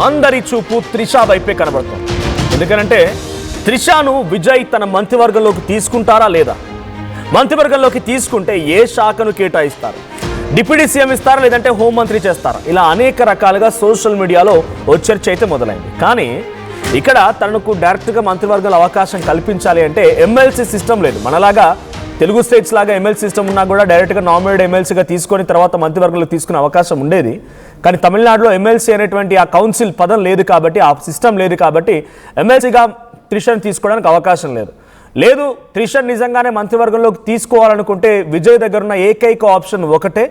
అందరి చూపు త్రిష వైపే కనబడుతుంది. ఎందుకంటే త్రిషను విజయ్ తన మంత్రివర్గంలోకి తీసుకుంటారా లేదా, మంత్రివర్గంలోకి తీసుకుంటే ఏ శాఖను కేటాయిస్తారు, డిప్యూటీ సీఎం ఇస్తారా లేదంటే హోంమంత్రి చేస్తారా, ఇలా అనేక రకాలుగా సోషల్ మీడియాలో ఓ చర్చ అయితే మొదలైంది. కానీ ఇక్కడ తనకు డైరెక్ట్గా మంత్రివర్గంలో అవకాశం కల్పించాలి అంటే ఎమ్మెల్సీ సిస్టమ్ లేదు. మనలాగా తెలుగు స్టేట్స్ లాగా ఎమ్మెల్సీ సిస్టమ్ ఉన్నా కూడా డైరెక్ట్గా నామినేటెడ్ ఎమ్మెల్సీగా తీసుకొని తర్వాత మంత్రివర్గంలో తీసుకునే అవకాశం ఉండేది. కానీ తమిళనాడులో ఎమ్మెల్సీ అనేటువంటి ఆ కౌన్సిల్ పదం లేదు కాబట్టి, ఆ సిస్టమ్ లేదు కాబట్టి ఎమ్మెల్సీగా త్రిషను తీసుకోవడానికి అవకాశం లేదు. త్రిషను నిజంగానే మంత్రివర్గంలోకి తీసుకోవాలనుకుంటే విజయ్ దగ్గర ఉన్న ఏకైక ఆప్షన్ ఒకటే,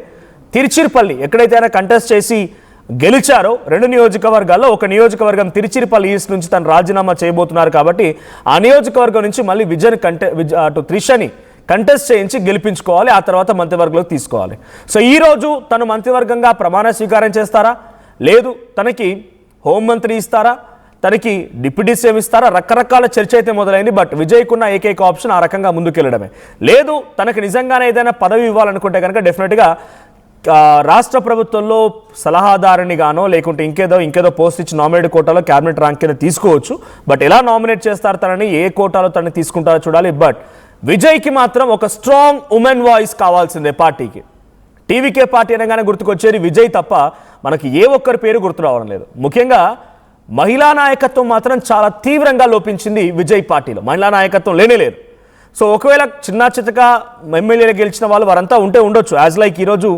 తిరుచిరపల్లి ఎక్కడైతే ఆయన కంటెస్ట్ చేసి గెలిచారో 2 నియోజకవర్గాల్లో ఒక నియోజకవర్గం తిరుచిరపల్లి ఈస్ట్ నుంచి తను రాజీనామా చేయబోతున్నారు. కాబట్టి ఆ నియోజకవర్గం నుంచి మళ్ళీ అటు త్రిషని కంటెస్ట్ చేయించి గెలిపించుకోవాలి, ఆ తర్వాత మంత్రివర్గంలోకి తీసుకోవాలి. సో ఈరోజు తను మంత్రివర్గంగా ప్రమాణ స్వీకారం చేస్తారా, లేదు తనకి హోంమంత్రి ఇస్తారా, తనకి డిప్యూటీ సీఎం ఇస్తారా, రకరకాల చర్చ అయితే మొదలైంది. బట్ విజయ్కున్న ఏకైక ఆప్షన్ ఆ రకంగా ముందుకెళ్ళడమే. లేదు తనకు నిజంగానే ఏదైనా పదవి ఇవ్వాలనుకుంటే కనుక డెఫినెట్గా రాష్ట్ర ప్రభుత్వంలో సలహాదారునిగానో లేకుంటే ఇంకేదో పోస్ట్ ఇచ్చి నామినేట్ కోటాలో క్యాబినెట్ ర్యాంక్ కింద తీసుకోవచ్చు. బట్ ఎలా నామినేట్ చేస్తారు తనని, ఏ కోటాలో తనని తీసుకుంటారో చూడాలి. బట్ విజయ్కి మాత్రం ఒక స్ట్రాంగ్ ఉమెన్ వాయిస్ కావాల్సిందే పార్టీకి. టీవీకే పార్టీ అనగానే గుర్తుకొచ్చేది విజయ్ తప్ప మనకి ఏ ఒక్కరి పేరు గుర్తు రావడం లేదు. ముఖ్యంగా మహిళా నాయకత్వం మాత్రం చాలా తీవ్రంగా లోపించింది విజయ్ పార్టీలో. మహిళా నాయకత్వం లేనేలేదు. సో ఒకవేళ చిన్న చితక ఎమ్మెల్యేలు గెలిచిన వాళ్ళు వారంతా ఉండొచ్చు. యాజ్ లైక్ ఈరోజు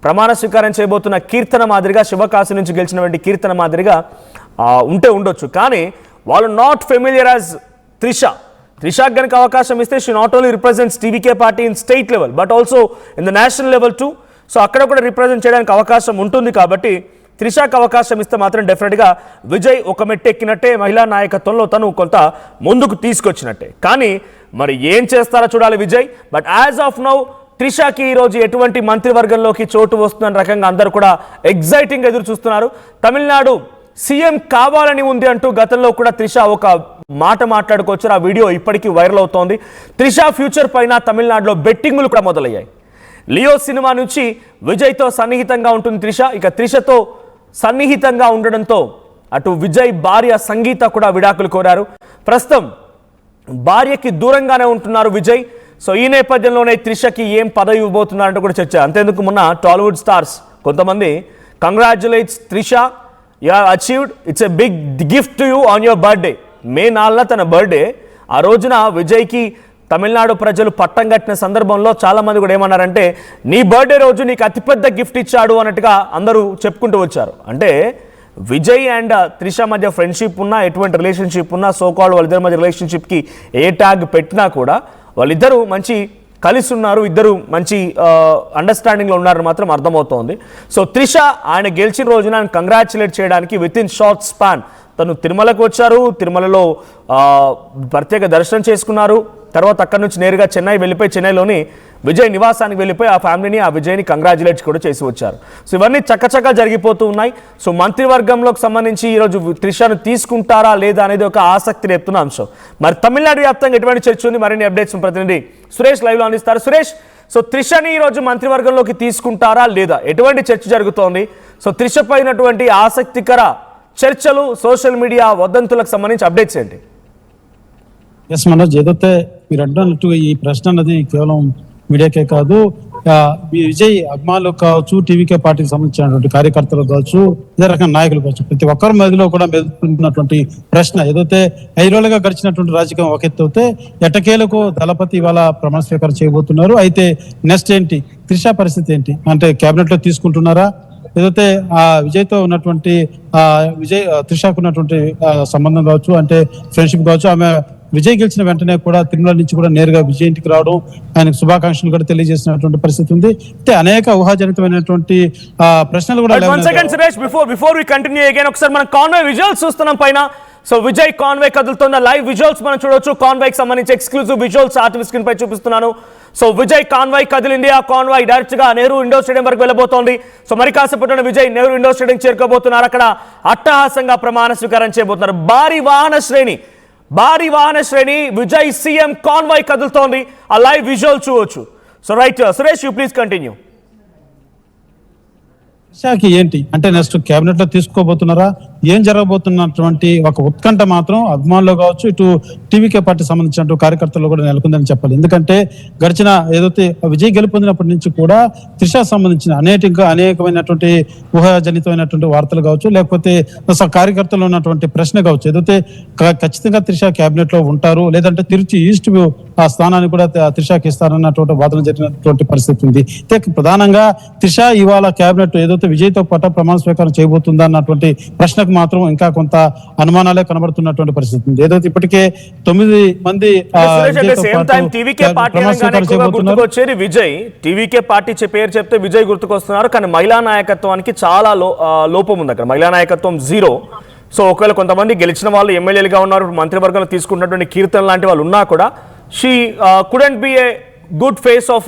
ప్రమాణ స్వీకారం చేయబోతున్న కీర్తన మాదిరిగా, శివకాశి నుంచి గెలిచినటువంటి కీర్తన మాదిరిగా ఉండొచ్చు. కానీ వాళ్ళు నాట్ ఫెమిలియర్ యాజ్ త్రిషకు కనుక అవకాశం ఇస్తే she not only represents TVK party in state level but also in the national level two. So అక్కడ కూడా రిప్రజెంట్ చేయడానికి అవకాశం ఉంటుంది. కాబట్టి త్రిషకు అవకాశం ఇస్తే మాత్రం డెఫినెట్గా విజయ్ ఒక మెట్టెక్కినట్టే, మహిళా నాయకత్వంలో తను కొంత ముందుకు తీసుకొచ్చినట్టే. కానీ మరి ఏం చేస్తారో చూడాలి Vijay. But as of now త్రిషకి ఈరోజు ఎటువంటి మంత్రివర్గంలోకి చోటు వస్తున్న రకంగా అందరూ కూడా ఎగ్జైటింగ్ ఎదురు చూస్తున్నారు. తమిళనాడు సీఎం కావాలని ఉంది అంటూ గతంలో కూడా త్రిష ఒక మాట మాట్లాడుకోవచ్చు. ఆ వీడియో ఇప్పటికీ వైరల్ అవుతోంది. త్రిష ఫ్యూచర్ పైన తమిళనాడులో బెట్టింగులు కూడా మొదలయ్యాయి. లియో సినిమా నుంచి విజయ్తో సన్నిహితంగా ఉంటుంది త్రిష. ఇక త్రిషతో సన్నిహితంగా ఉండడంతో అటు విజయ్ భార్య సంగీత కూడా విడాకులు కోరారు. ప్రస్తుతం భార్యకి దూరంగానే ఉంటున్నారు విజయ్. సో ఈ నేపథ్యంలోనే త్రిషకి ఏం పదవి ఇవ్వబోతున్నారంటూ కూడా చర్చ. అంతేందుకు మొన్న టాలీవుడ్ స్టార్స్ కొంతమంది congratulates Trisha, you have achieved, it's a big gift to you on your birthday. May 4 తన బర్త్డే. ఆ రోజున విజయ్కి తమిళనాడు ప్రజలు పట్టం కట్టిన సందర్భంలో చాలామంది కూడా ఏమన్నారంటే నీ బర్త్డే రోజు నీకు అతిపెద్ద గిఫ్ట్ ఇచ్చాడు అన్నట్టుగా అందరూ చెప్పుకుంటూ వచ్చారు. అంటే విజయ్ అండ్ త్రిష మధ్య ఫ్రెండ్షిప్ ఉన్నా, ఎటువంటి రిలేషన్షిప్ ఉన్నా, సోకాల్డ్ వాళ్ళిద్దరి మధ్య రిలేషన్షిప్కి ఏ ట్యాగ్ పెట్టినా కూడా వాళ్ళిద్దరూ మంచి కలిసి ఉన్నారు, ఇద్దరు మంచి అండర్స్టాండింగ్లో ఉన్నారని మాత్రం అర్థమవుతోంది. సో త్రిష ఆయన గెలిచిన రోజున ఆయన కంగ్రాచులేట్ చేయడానికి విత్ ఇన్ షార్ట్ స్పాన్ తను తిరుమలకు వచ్చారు. తిరుమలలో ప్రత్యేక దర్శనం చేసుకున్నారు. తర్వాత అక్కడి నుంచి నేరుగా చెన్నై వెళ్ళిపోయి చెన్నైలోని విజయ్ నివాసానికి వెళ్ళిపోయి ఆ ఫ్యామిలీని, ఆ విజయ్ని కంగ్రాచులేట్ కూడా చేసి వచ్చారు. సో ఇవన్నీ చక్కచక్క జరిగిపోతూ ఉన్నాయి. సో మంత్రివర్గంలోకి సంబంధించి ఈరోజు త్రిషను తీసుకుంటారా లేదా అనేది ఒక ఆసక్తి రేపుతున్న అంశం. మరి తమిళనాడు వ్యాప్తంగా ఎటువంటి చర్చ ఉంది, మరిన్ని అప్డేట్స్ ప్రతినిధి సురేష్ లైవ్లో అందిస్తారు. సురేష్, సో త్రిషని ఈరోజు మంత్రివర్గంలోకి తీసుకుంటారా లేదా, ఎటువంటి చర్చ జరుగుతోంది? సో త్రిష పైనటువంటి ఆసక్తికర చర్చలు, సోషల్ మీడియా వదంతులకు సంబంధించి అప్డేట్స్ ఏంటి? ఎస్ మనోజ్, ఏదైతే మీరు అన్నట్టు ఈ ప్రశ్న అన్నది కేవలం మీడియాకే కాదు, విజయ్ అభిమానులు కావచ్చు, టీవీకే పార్టీకి సంబంధించినటువంటి కార్యకర్తలు కావచ్చు, ఇదే రకమైన నాయకులు కావచ్చు, ప్రతి ఒక్కరి మధ్యలో కూడా మెదులుతున్నటువంటి ప్రశ్న ఏదైతే 5 రోజులుగా గడిచినటువంటి రాజకీయం ఒక ఎత్తు అయితే ఎట్టకేలకు దళపతి ఇవాళ ప్రమాణ స్వీకారం చేయబోతున్నారు. అయితే నెక్స్ట్ ఏంటి, త్రిష పరిస్థితి ఏంటి అంటే కేబినెట్ లో తీసుకుంటున్నారా, ఏదైతే ఆ విజయ్తో ఉన్నటువంటి త్రిషకు ఉన్నటువంటి సంబంధం కావచ్చు, అంటే ఫ్రెండ్షిప్ కావచ్చు, ఆమె విజయ్ గెలిచిన వెంటనే కూడా తిరుమల నుంచి కూడా నేరుగా విజయ్ ఇంటికి రావడం, ఆయనకు శుభాకాంక్షలు కూడా తెలియజేసినటువంటి పరిస్థితి ఉంది. అయితే అనేక ఊహాజనితమైనటువంటి ప్రశ్నలు కూడా బిఫోర్ వి కంటిన్యూ అగైన్ ఒకసారి మనం కాన్వే విజువల్స్ చూస్తున్నాం పైన. సో విజయ్ కాన్వే కదులుతున్న లైవ్ విజువల్స్ మనం చూడొచ్చు. కాన్వేకి సంబంధించి ఎక్స్క్లూజివ్ విజువల్స్ ఆర్టీవీ స్క్రీన్ పై చూపిస్తున్నాను. సో విజయ్ కాన్వాయ్ కదిలింది. ఆ కాన్వాయ్ డైరెక్ట్ గా నెహ్రూ ఇండోర్ స్టేడియం వరకు వెళ్ళబోతోంది. సో మరి కాసేపట్లో విజయ్ నెహ్రూ ఇండోర్ స్టేడియం చేరుకోబోతున్నారు. అక్కడ అట్టహాసంగా ప్రమాణ స్వీకారం చేయబోతున్నారు. భారీ వాహన శ్రేణి విజయ్ సీఎం కాన్వాయ్ కదులుతోంది. ఆ లైవ్ విజువల్ చూడొచ్చు. So right Suresh, you please continue. త్రిషాకి ఏంటి అంటే నెక్స్ట్ కేబినెట్ లో తీసుకోబోతున్నారా, ఏం జరగబోతున్నటువంటి ఒక ఉత్కంఠ మాత్రం అభిమానులు కావచ్చు, ఇటు టీవీకే పార్టీ సంబంధించిన కార్యకర్తలు కూడా నెలకొందని చెప్పాలి. ఎందుకంటే గడిచిన ఏదైతే విజయ్ గెలుపొందినప్పటి నుంచి కూడా త్రిషా సంబంధించిన అనేకమైనటువంటి ఊహాజనితమైనటువంటి వార్తలు కావచ్చు, లేకపోతే కార్యకర్తలు ఉన్నటువంటి ప్రశ్న కావచ్చు, ఏదైతే ఖచ్చితంగా త్రిషా కేబినెట్ లో ఉంటారు, లేదంటే తిరుచి ఈస్ట్ ఆ స్థానాన్ని కూడా త్రిషాకి ఇస్తారన్నటువంటి వాదన జరిగినటువంటి పరిస్థితి ఉంది. ప్రధానంగా త్రిషా ఇవాళ కేబినెట్ ఏదైతే విజయ్తో పాటు ప్రమాణ స్వీకారం చేయబోతుందా అన్నటువంటి ప్రశ్నకు మాత్రం ఇంకా కొంత అనుమానాలే కనబడుతున్నటువంటి పరిస్థితి ఉంది. ఏదైతే ఇప్పటికే 9 మంది గుర్తుకొచ్చేది విజయ్. టీవీకే పార్టీ పేరు చెప్తే విజయ్ గుర్తుకొస్తున్నారు, కానీ మహిళా నాయకత్వానికి చాలా లోపం ఉంది అక్కడ. మహిళా నాయకత్వం 0. సో ఒకవేళ కొంతమంది గెలిచిన వాళ్ళు ఎమ్మెల్యేలుగా ఉన్నారు, మంత్రివర్గంలో తీసుకున్నటువంటి కీర్తన లాంటి వాళ్ళు ఉన్నా కూడా she could be a good face of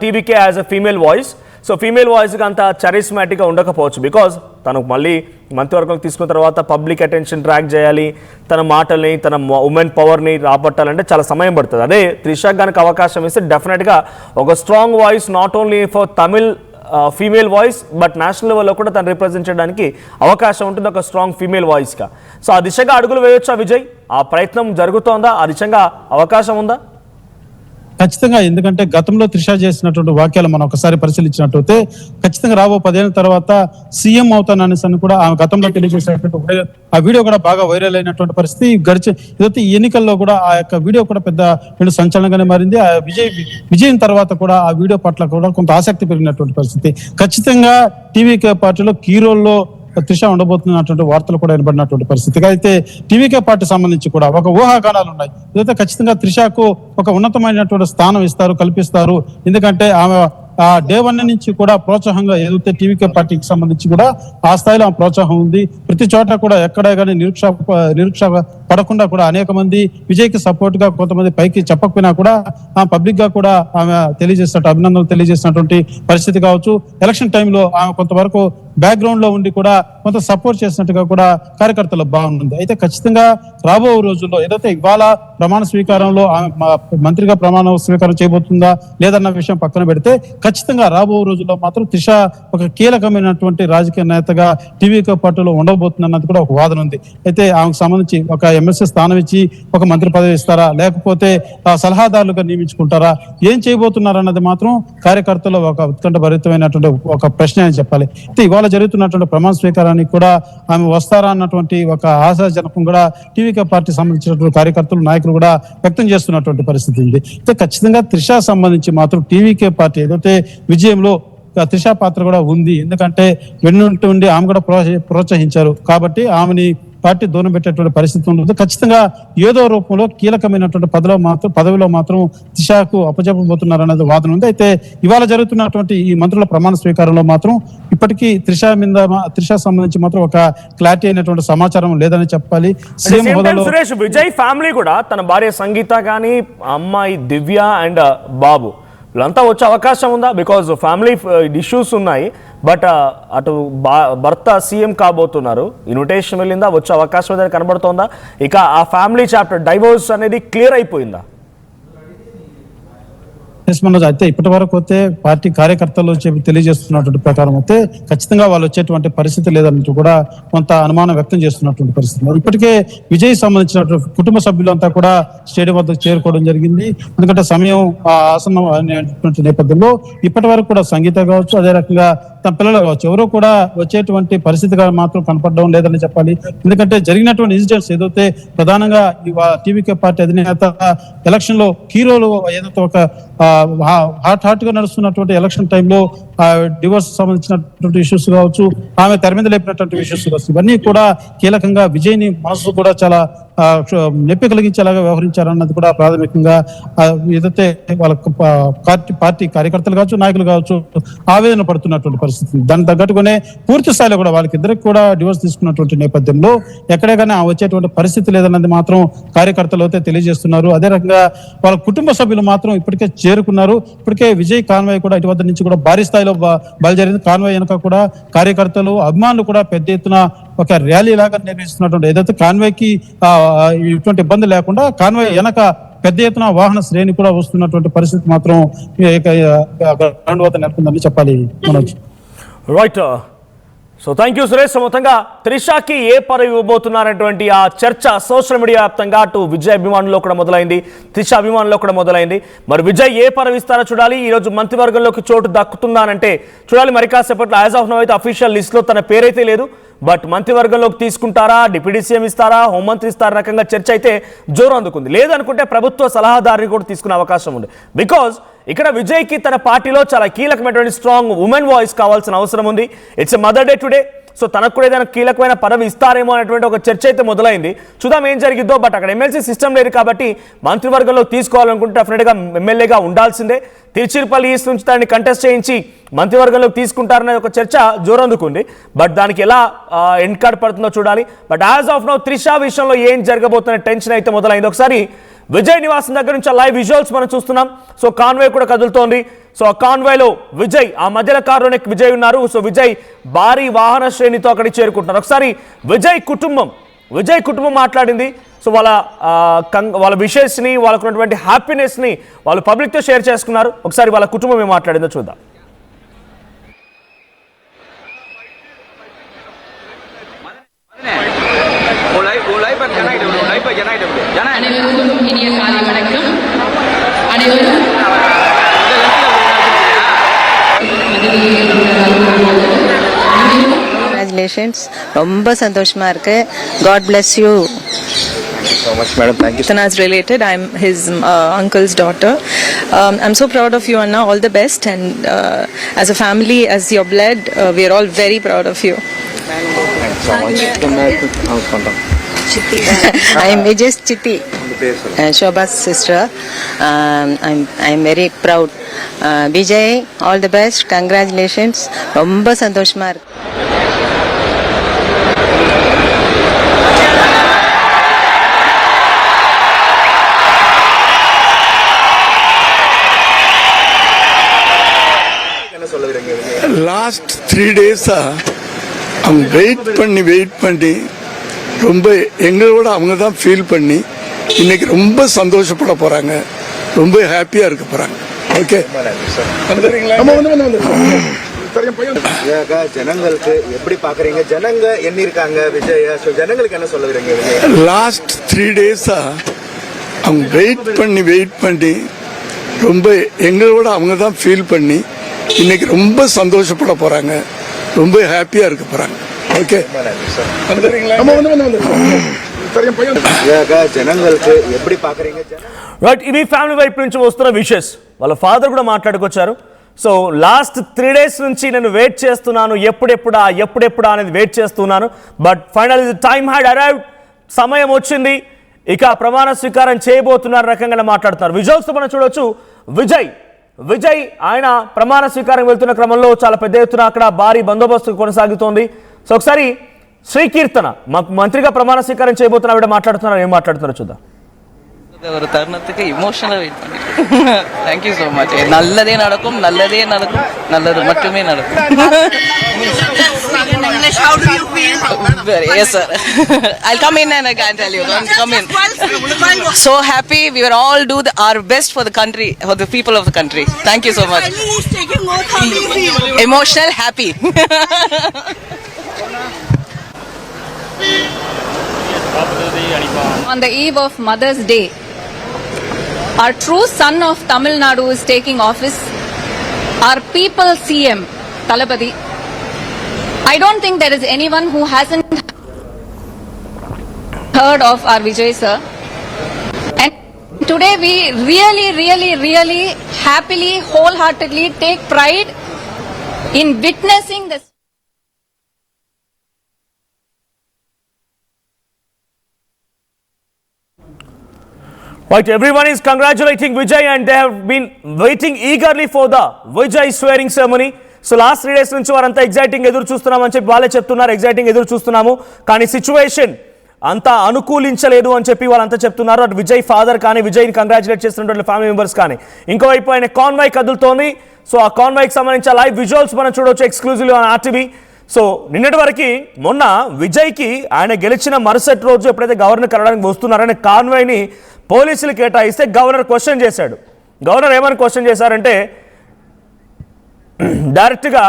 TVK as a female voice. So female వాయిస్గా అంత చరిస్మాటిక్గా ఉండకపోవచ్చు, బికాజ్ తను మళ్ళీ మంత్రివర్గం తీసుకున్న తర్వాత పబ్లిక్ అటెన్షన్ ట్రాక్ చేయాలి, తన మాటల్ని, తన ఉమెన్ పవర్ని రాబట్టాలంటే చాలా సమయం పడుతుంది. అదే త్రిషాకి కనుక అవకాశం ఇస్తే డెఫినెట్గా ఒక strong voice, not only for Tamil female voice but national లెవెల్లో కూడా తను రిప్రజెంట్ చేయడానికి అవకాశం ఉంటుంది, ఒక స్ట్రాంగ్ ఫీమేల్ వాయిస్గా. సో ఆ దిశగా అడుగులు వేయొచ్చా విజయ్? ఆ ప్రయత్నం జరుగుతోందా? ఆ దిశగా అవకాశం ఉందా? ఖచ్చితంగా. ఎందుకంటే గతంలో త్రిషా చేసినటువంటి వాక్యాలు మనం ఒకసారి పరిశీలించినట్లయితే ఖచ్చితంగా రాబో 10 ఏళ్ళ తర్వాత సీఎం అవుతానని కూడా ఆమె గతంలో తెలియజేసినటువంటి ఆ వీడియో కూడా బాగా వైరల్ అయినటువంటి పరిస్థితి. ఏదైతే ఈ ఎన్నికల్లో కూడా ఆ యొక్క వీడియో కూడా పెద్ద సంచలనంగానే మారింది. ఆ విజయం తర్వాత కూడా ఆ వీడియో పట్ల కూడా కొంత ఆసక్తి పెరిగినటువంటి పరిస్థితి. ఖచ్చితంగా టీవీకే పార్టీలో కీ రోల్లో త్రిష ఉండబోతున్నటువంటి వార్తలు కూడా వినబడినటువంటి పరిస్థితి. అయితే టీవీకే పార్టీ సంబంధించి కూడా ఒక ఊహాగానాలు ఉన్నాయి. ఏదైతే ఖచ్చితంగా త్రిషకు ఒక ఉన్నతమైనటువంటి స్థానం కల్పిస్తారు. ఎందుకంటే ఆమె ఆ డే 1 నుంచి కూడా ప్రోత్సాహంగా ఏదైతే టీవీకే పార్టీకి సంబంధించి కూడా ఆ స్థాయిలో ఆ ప్రోత్సాహం ఉంది. ప్రతి చోట కూడా ఎక్కడ కానీ నిరుత్సాహ పడకుండా కూడా అనేక మంది విజయ్కి సపోర్ట్ గా, కొంతమంది పైకి చెప్పకపోయినా కూడా ఆ పబ్లిక్ గా కూడా ఆమె అభినందనలు తెలియజేసినటువంటి పరిస్థితి కావచ్చు. ఎలక్షన్ టైంలో ఆమె కొంతవరకు బ్యాక్గ్రౌండ్ లో ఉండి కూడా కొంత సపోర్ట్ చేసినట్టుగా కూడా కార్యకర్తలు బాగుంది. అయితే ఖచ్చితంగా రాబో రోజుల్లో ఏదైతే ఇవాళ ప్రమాణ స్వీకారంలో మంత్రిగా ప్రమాణ స్వీకారం చేయబోతుందా లేదన్న విషయం పక్కన పెడితే ఖచ్చితంగా రాబో రోజుల్లో మాత్రం త్రిష ఒక కీలకమైనటువంటి రాజకీయ నేతగా టీవీకే పార్టీలో ఉండబోతుంది అన్నది కూడా ఒక వాదన ఉంది. అయితే ఆమెకు సంబంధించి ఒక ఎమ్మెల్సీ స్థానం ఇచ్చి ఒక మంత్రి పదవి ఇస్తారా, లేకపోతే సలహాదారులుగా నియమించుకుంటారా, ఏం చేయబోతున్నారు అన్నది మాత్రం కార్యకర్తలు ఒక ఉత్కంఠ భరితమైనటువంటి ఒక ప్రశ్న అని చెప్పాలి. అయితే ఇవాళ జరుగుతున్నటువంటి ప్రమాణ స్వీకారానికి కూడా ఆమె వస్తారా అన్నటువంటి ఒక ఆశాజనకం కూడా టీవీకే పార్టీ సంబంధించినటువంటి కార్యకర్తలు, నాయకులు కూడా వ్యక్తం చేస్తున్నటువంటి పరిస్థితి ఉంది. అయితే ఖచ్చితంగా త్రిష సంబంధించి మాత్రం టీవీకే పార్టీ ఏదైతే విజయంలో త్రిష పాత్ర కూడా ఉంది. ఎందుకంటే వెన్నుండి ఆమె కూడా ప్రోత్సహించారు కాబట్టి ఆమెని పార్టీ దూరం పెట్టేటువంటి పరిస్థితి ఉండదు. ఖచ్చితంగా ఏదో రూపంలో కీలకమైనటువంటి పదవిలో మాత్రం త్రిషకు అప్పచెప్పబోతున్నారు అనేది వాదన ఉంది. అయితే ఇవాళ జరుగుతున్నటువంటి ఈ మంత్రుల ప్రమాణ స్వీకారంలో మాత్రం ఇప్పటికీ త్రిష సంబంధించి మాత్రం ఒక క్లారిటీ అయినటువంటి సమాచారం లేదని చెప్పాలి. సురేష్, విజయ్ ఫ్యామిలీ కూడా తన భార్య సంగీత కానీ, అమ్మాయి దివ్య అండ్ బాబు వీళ్ళంతా వచ్చే అవకాశం ఉందా? బికాజ్ ఫ్యామిలీ ఇష్యూస్ ఉన్నాయి, బట్ అటు భర్త సీఎం కాబోతున్నారు, ఇన్విటేషన్ వెళ్ళిందా, వచ్చే అవకాశం ఏదైనా కనబడుతోందా? ఇక ఆ ఫ్యామిలీ చాప్టర్ డైవోర్స్ అనేది క్లియర్ అయిపోయిందా? మనోజ్, అయితే ఇప్పటి వరకు అయితే పార్టీ కార్యకర్తలు తెలియజేస్తున్నటువంటి ప్రకారం అయితే ఖచ్చితంగా వాళ్ళు వచ్చేటువంటి పరిస్థితి లేదన్నట్టు కూడా కొంత అనుమానం వ్యక్తం చేస్తున్నటువంటి పరిస్థితి. ఇప్పటికే విజయ్ సంబంధించినటువంటి కుటుంబ సభ్యులంతా కూడా స్టేడియం వద్దకు చేరుకోవడం జరిగింది. ఎందుకంటే సమయం ఆసన్నం అనేటువంటి నేపథ్యంలో ఇప్పటి వరకు కూడా సంగీత కావచ్చు, అదే రకంగా తన పిల్లలు కావచ్చు, ఎవరో కూడా వచ్చేటువంటి పరిస్థితిగా మాత్రం కనపడడం లేదని చెప్పాలి. ఎందుకంటే జరిగినటువంటి ఇన్సిడెంట్స్ ఏదైతే ప్రధానంగా టీవీకే పార్టీ అధినేత ఎలక్షన్ లో హీరోలు ఏదైతే ఒక హాట్ గా నడుస్తున్నటువంటి ఎలక్షన్ టైంలో డివోర్స్ సంబంధించినటువంటి ఇష్యూస్ కావచ్చు, ఆమె తెర మీద లేపినటువంటి ఇష్యూస్ కావచ్చు, ఇవన్నీ కూడా కీలకంగా విజయ్ని మనసు కూడా చాలా నొప్పి కలిగించేలాగా వ్యవహరించారన్నది కూడా ప్రాథమికంగా ఏదైతే వాళ్ళ పార్టీ కార్యకర్తలు కావచ్చు, నాయకులు కావచ్చు ఆవేదన పడుతున్నటువంటి పరిస్థితి. దానికి తగ్గట్టుగానే పూర్తి స్థాయిలో కూడా వాళ్ళకిద్దరికి కూడా డివోర్స్ తీసుకున్నటువంటి నేపథ్యంలో ఎక్కడైనా వచ్చేటువంటి పరిస్థితి లేదన్నది మాత్రం కార్యకర్తలు అయితే తెలియజేస్తున్నారు. అదే రకంగా వాళ్ళ కుటుంబ సభ్యులు మాత్రం ఇప్పటికే చేరుకున్నారు. ఇప్పటికే విజయ్ కాన్వాయ్ కూడా ఇటు వద్ద నుంచి కూడా భారీ స్థాయిలో బయలుదేరింది. కాన్వాయ్ వెనక కూడా కార్యకర్తలు, అభిమానులు కూడా పెద్ద ఎత్తున ఒక ర్యాలీ లాగా నిర్వహిస్తున్నటువంటి ఏదైతే కాన్వాయ్ కి ఇటువంటి ఇబ్బంది లేకుండా కాన్వాయ్ వెనక పెద్ద ఎత్తున వాహన శ్రేణి కూడా వస్తున్నటువంటి పరిస్థితి మాత్రం నెలకొందని చెప్పాలి. Right. So thank you Suresh. మొత్తంగా త్రిషాకి ఏ పదవి ఇవ్వబోతున్నారనేటువంటి ఆ చర్చ సోషల్ మీడియా వ్యాప్తంగా అటు విజయ్ అభిమానుల్లో కూడా మొదలైంది, త్రిష అభిమానుల్లో కూడా మొదలైంది. మరి విజయ్ ఏ పదవి ఇస్తారో చూడాలి. ఈరోజు మంత్రివర్గంలోకి చోటు దక్కుతుందానంటే చూడాలి. మరి కాసేపట్లో యాజ్ ఆఫ్ నౌ అయితే అఫీషియల్ లిస్ట్లో తన పేరైతే లేదు. బట్ మంత్రివర్గంలోకి తీసుకుంటారా, డిప్యూటీ సీఎం ఇస్తారా, హోంమంత్రి ఇస్తారా రకంగా చర్చ అయితే జోరు అందుకుంది. లేదనుకుంటే ప్రభుత్వ సలహాదారుని కూడా తీసుకునే అవకాశం ఉంది. బికాజ్ ఇక్కడ విజయ్కి తన పార్టీలో చాలా కీలకమైనటువంటి స్ట్రాంగ్ ఉమెన్ వాయిస్ కావాల్సిన అవసరం ఉంది. It's a mother day today. So తనకు కూడా ఏదైనా కీలకమైన పదవి ఇస్తారేమో అనేటువంటి ఒక చర్చ అయితే మొదలైంది. చూద్దాం ఏం జరిగిద్దో. బట్ అక్కడ ఎమ్మెల్సీ సిస్టమ్ లేదు కాబట్టి మంత్రివర్గంలో తీసుకోవాలనుకుంటే డెఫినెట్గా ఎమ్మెల్యేగా ఉండాల్సిందే. తిరుచిరపల్లి ఈస్ట్ నుంచి దాన్ని కంటెస్ట్ చేయించి మంత్రివర్గంలోకి తీసుకుంటారనే ఒక చర్చ జోరందుకుంది. బట్ దానికి ఎలా ఎండ్ కార్డ్ పడుతుందో చూడాలి. But as of now Trisha విషయంలో ఏం జరగబోతున్న టెన్షన్ అయితే మొదలైంది. ఒకసారి విజయ్ నివాసం దగ్గర నుంచి లైవ్ విజువల్స్ మనం చూస్తున్నాం. సో కాన్వాయ్ కూడా కదులుతోంది. సో ఆ కాన్వాయ్లో విజయ్, ఆ మధ్యలో కారులోనే విజయ్ ఉన్నారు. సో విజయ్ భారీ వాహన శ్రేణితో అక్కడికి చేరుకుంటున్నారు. ఒకసారి విజయ్ కుటుంబం మాట్లాడింది. సో వాళ్ళ విషెస్ని, వాళ్ళకు ఉన్నటువంటి హ్యాపీనెస్ని వాళ్ళు పబ్లిక్తో షేర్ చేసుకున్నారు. ఒకసారి వాళ్ళ కుటుంబం ఏం మాట్లాడిందో చూద్దాం. Congratulations, ரொம்ப சந்தோஷமா இருக்கு. God bless you. Thank you so much, madam. Thank you. Is related. I'm his uncle's daughter. I'm so proud of you, Anna. All the best. And as a family, as your blood, we are all very proud of you. Thank you so much. I'm just Chitti, Shobha's sister. I'm very proud. Vijay, all the best. Congratulations. ரொம்ப சந்தோஷமா இருக்கு. Last 3 டேஸா அவங்க wait பண்ணி ரொம்ப எங்களோட அவங்க தான் feel பண்ணி இன்னைக்கு ரொம்ப சந்தோஷப்பட போறாங்க, ரொம்ப ஹாப்பியா இருக்க போறாங்க. ஓகே, ஜனங்களுக்கு எப்படி பாக்குறீங்க? ஜனங்க என்ன இருக்காங்க விஜய்? ஜனங்களுக்கு என்ன சொல்ல விரும்புறீங்க? லாஸ்ட் 3 டேஸா அவங்க வெயிட் பண்ணி ரொம்ப எங்களோட அவங்க தான் ஃபீல் பண்ணி இன்னைக்கு ரொம்ப சந்தோஷப்பட போறாங்க, ரொம்ப ஹாப்பியா இருக்க போறாங்க. ఓకే, జనంగల్కి ఎప్పుడు పాకరింగ రైట్. ఇవి ఫ్యామిలీ వైపు నుంచి వస్తున్న విషెస్. వాళ్ళ ఫాదర్ కూడా మాట్లాడుకొచ్చారు. సో లాస్ట్ 3 days నుంచి నేను వెయిట్ చేస్తున్నాను, ఎప్పుడెప్పుడా అనేది వెయిట్ చేస్తున్నాను. But final time had arrived, సమయం వచ్చింది, ఇక ప్రమాణ స్వీకారం చేయబోతున్నారు రకంగా మాట్లాడుతున్నారు. విజువల్స్ మనం చూడొచ్చు. విజయ్ ఆయన ప్రమాణ స్వీకారం వెళ్తున్న క్రమంలో చాలా పెద్ద ఎత్తున అక్కడ భారీ బందోబస్తు కొనసాగుతోంది. సో ఒకసారి శ్రీకీర్తన మంత్రిగా ప్రమాణ స్వీకారం చేయబోతున్న ఆవిడ మాట్లాడుతున్నారు. ఏం మాట్లాడుతున్నారో చూద్దాం. ஒரு தருணத்துக்கு இமோஷனலா வெயிட் பண்ணிட்டு தேங்க் யூ so much. நல்லதே நடக்கும், நல்லது மட்டுமே நடக்கும். How do you feel? Yes sir. I'll come in and I can tell you. Don't come in. So happy. We will all do our best for the country, for the people of the country. Thank you so much. He's taking oath. How do you feel? Emotional, happy. On the eve of Mother's Day, our true son of Tamil Nadu is taking office, our people CM, Talapati. I don't think there is anyone who hasn't heard of our Vijay sir. And today we really happily, wholeheartedly take pride in witnessing this. Right, everyone is congratulating Vijay and they have been waiting eagerly for the Vijay swearing ceremony. So last 3 days నుంచి వారంతా exciting ఎదురు చూస్తున్నామని చెప్పి వాళ్ళే చెప్తున్నారు. Exciting ఎదురు చూస్తున్నాము, కానీ situation అంతా అనుకూలించలేదు అని చెప్పి వాళ్ళంతా చెప్తున్నారు. అటు విజయ్ ఫాదర్ కానీ, విజయ్ని కంగ్రాచులేట్ చేస్తున్నటువంటి ఫ్యామిలీ మెంబర్స్ కానీ. ఇంకోవైపు ఆయన కాన్వాయ్ కదులుతోంది. సో ఆ కాన్వాయ్కి సంబంధించిన లైవ్ విజువల్స్ మనం చూడవచ్చు ఎక్స్క్లూజివ్లీ ఆన్ ఆర్టీవీ. సో నిన్నటి వరకు మొన్న విజయ్కి ఆయన గెలిచిన మరుసటి రోజు ఎప్పుడైతే గవర్నర్ కలవడానికి వస్తున్నారని కాన్వాయ్ని పోలీసులు కేటాయిస్తే గవర్నర్ క్వశ్చన్ చేశాడు. గవర్నర్ ఏమని క్వశ్చన్ చేశారంటే డైరెక్ట్గా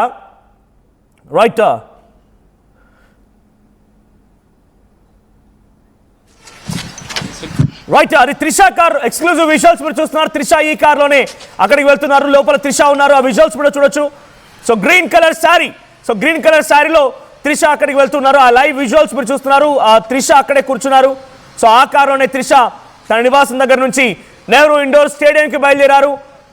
రైట్ రైట్, అది త్రిష కార్ ఎక్స్క్లూజివ్ విజువల్స్ మీరు చూస్తున్నారు. త్రిష ఈ కార్ లోనే అక్కడికి వెళ్తున్నారు, లోపల త్రిష ఉన్నారు. ఆ విజువల్స్ కూడా చూడొచ్చు. సో గ్రీన్ కలర్ శారీలో త్రిష అక్కడికి వెళ్తున్నారు. ఆ లైవ్ విజువల్స్ మీరు చూస్తున్నారు. ఆ త్రిష అక్కడే కూర్చున్నారు. సో ఆ కారులోనే త్రిష తన నివాసం దగ్గర నుంచి నెహ్రూ ఇండోర్ స్టేడియంకి బయలుదేరారు.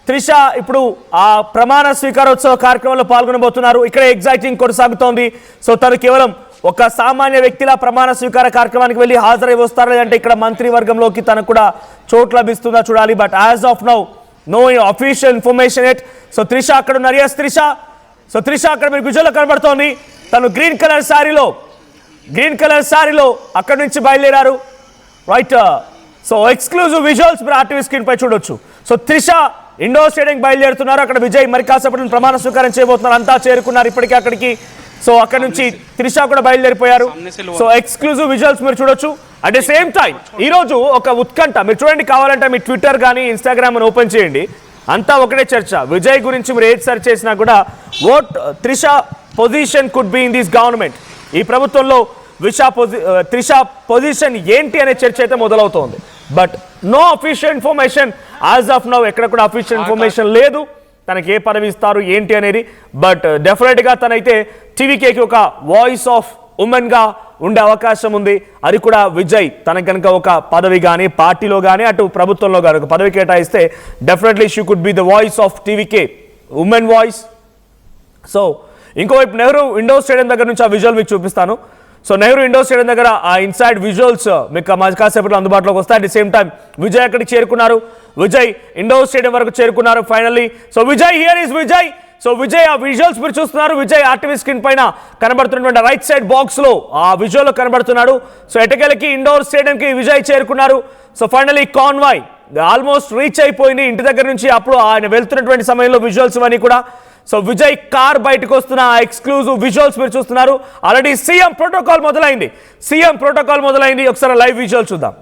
త్రిష ఇప్పుడు ఆ ప్రమాణ స్వీకారోత్సవ కార్యక్రమంలో పాల్గొనబోతున్నారు. ఇక్కడ ఎగ్జైటింగ్ కొనసాగుతోంది. సో తను కేవలం ఒక సామాన్య వ్యక్తిలా ప్రమాణ స్వీకార కార్యక్రమానికి వెళ్ళి హాజరై వస్తారా, లేదంటే ఇక్కడ మంత్రివర్గంలోకి తనకు కూడా చోటు లభిస్తుందా చూడాలి. But as of now no official information yet. So Trisha అక్కడ ఉన్నారు. ఎస్ త్రిష. సో త్రిష అక్కడ మీరు విజువల్లో కనబడుతోంది. తను గ్రీన్ కలర్ శారీలో అక్కడి నుంచి బయలుదేరారు. రైట్. సో ఎక్స్క్లూజివ్ విజువల్స్ మీరు ఆర్టీవీ స్క్రీన్ పై చూడొచ్చు. సో త్రిష ఇండోర్ స్టేడియం బయలుదేరుతున్నారు. అక్కడ విజయ్ మరి కాసేపటి ప్రమాణ స్వీకారం చేయబోతున్నారు. అంతా చేరుకున్నారు ఇప్పటికే అక్కడికి. సో అక్కడ నుంచి త్రిష కూడా బయలుదేరిపోయారు. సో ఎక్స్క్లూజివ్ విజువల్స్ మీరు చూడొచ్చు. అట్ ద సేమ్ టైం ఈ రోజు ఒక ఉత్కంఠ మీరు చూడండి. కావాలంటే మీ ట్విట్టర్ కానీ ఇన్స్టాగ్రామ్ అని ఓపెన్ చేయండి, అంతా ఒకటే చర్చ. విజయ్ గురించి మీరు ఏది సెర్చ్ చేసినా కూడా what Trisha position could be in this government, ఈ ప్రభుత్వంలో త్రిష పొజిషన్ ఏంటి అనే చర్చ అయితే మొదలవుతోంది. But no official information as of now. ఎక్కడ కూడా అఫీషియల్ ఇన్ఫర్మేషన్ లేదు తనకి ఏ పదవి ఇస్తారు ఏంటి అనేది. బట్ డెఫినెట్గా తనైతే టీవీకేకి ఒక వాయిస్ ఆఫ్ ఉమెన్గా ఉండే అవకాశం ఉంది. అది కూడా విజయ్ తనకు కనుక ఒక పదవి కానీ పార్టీలో కానీ అటు ప్రభుత్వంలో కానీ ఒక పదవి కేటాయిస్తే definitely she could be the voice of TVK, women voice. So ఇంకోవైపు నెహ్రూ ఇండోర్ స్టేడియం దగ్గర నుంచి ఆ విజువల్ మీకు చూపిస్తాను. సో నెహ్రూ ఇండోర్ స్టేడియం దగ్గర ఆ ఇన్సైడ్ విజువల్స్ మీకు కాసేపట్లో అందుబాటులోకి వస్తాయి. At the same time Vijay అక్కడికి చేరుకున్నారు. విజయ్ ఇండోర్ స్టేడియం వరకు చేరుకున్నారు finally. So Vijay, here is Vijay. So Vijay ఆ విజువల్స్ మీరు చూస్తున్నారు. విజయ్ ఆర్టీవీ స్క్రీన్ పైన కనబడుతున్నటువంటి రైట్ సైడ్ బాక్స్ లో ఆ విజువల్ కనబడుతున్నాడు. సో ఎటకెలకి ఇండోర్ స్టేడియంకి విజయ్ చేరుకున్నారు. So finally convoy almost reach అయిపోయింది ఇంటి దగ్గర నుంచి. అప్పుడు ఆయన వెళ్తున్నటువంటి సమయంలో విజువల్స్ ఇవన్నీ కూడా. సో విజయ్ కార్ బయటకు వస్తున్న ఎక్స్క్లూజివ్ విజువల్స్ మీరు చూస్తున్నారు. ఆల్రెడీ సీఎం ప్రోటోకాల్ మొదలైంది. ఒకసారి లైవ్ విజువల్ చూద్దాం.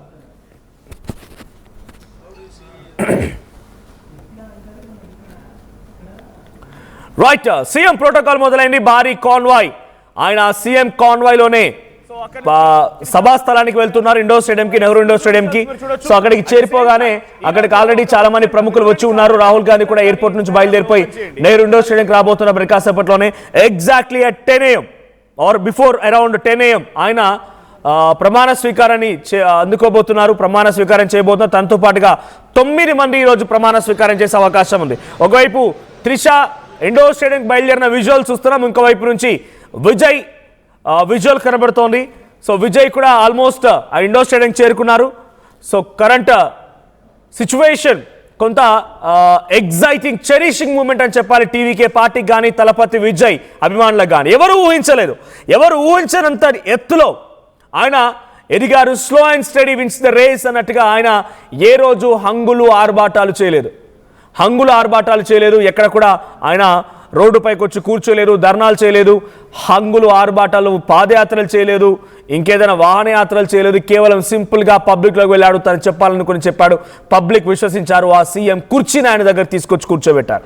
రైట్, సీఎం ప్రోటోకాల్ మొదలైంది. భారీ కాన్వాయ్, ఆయన సీఎం కాన్వాయ్ లోనే సభా స్థలానికి వెళ్తున్నారు. ఇండోర్ స్టేడియంకి, నెహ్రూ ఇండోర్ స్టేడియంకి. సో అక్కడికి చేరిపోగానే అక్కడికి ఆల్రెడీ చాలా మంది ప్రముఖులు వచ్చి ఉన్నారు. రాహుల్ గాంధీ కూడా ఎయిర్పోర్ట్ నుంచి బయలుదేరిపోయి నెహ్రూ ఇండోర్ స్టేడియంకి రాబోతున్న మరి కాసేపట్లోనే exactly at 10 AM or before around 10 AM ఆయన ప్రమాణ స్వీకారాన్ని అందుకోబోతున్నారు, ప్రమాణ స్వీకారం చేయబోతున్నారు. తనతో పాటుగా 9 మంది ఈరోజు ప్రమాణ స్వీకారం చేసే అవకాశం ఉంది. ఒకవైపు త్రిష ఇండోర్ స్టేడియంకి బయలుదేరిన విజువల్ చూస్తున్నాం. ఇంకోవైపు నుంచి విజయ్ విజువల్ కనబడుతోంది. సో విజయ్ కూడా ఆల్మోస్ట్ ఆ ఇండోర్ స్టేడియం చేరుకున్నారు. సో కరెంట్ సిచ్యువేషన్ కొంత ఎగ్జైటింగ్, చెరిషింగ్ మూమెంట్ అని చెప్పాలి టీవీకే పార్టీకి కానీ తలపతి విజయ్ అభిమానులకు కానీ. ఎవరు ఊహించనంత ఎత్తులో ఆయన ఎదిగారు. Slow and steady wins the race అన్నట్టుగా ఆయన ఏ రోజు హంగులు ఆర్భాటాలు చేయలేదు. ఎక్కడ కూడా ఆయన రోడ్డుపైకి వచ్చి కూర్చోలేరు, ధర్నాలు చేయలేదు, హంగులు ఆర్భాటాలు పాదయాత్రలు చేయలేదు, ఇంకేదైనా వాహనయాత్రలు చేయలేదు. కేవలం సింపుల్గా పబ్లిక్లోకి వెళ్ళాడు. తను చెప్పాలనుకుని చెప్పాడు. పబ్లిక్ విశ్వసించారు. ఆ సీఎం కుర్చీని ఆయన దగ్గర తీసుకొచ్చి కూర్చోబెట్టారు.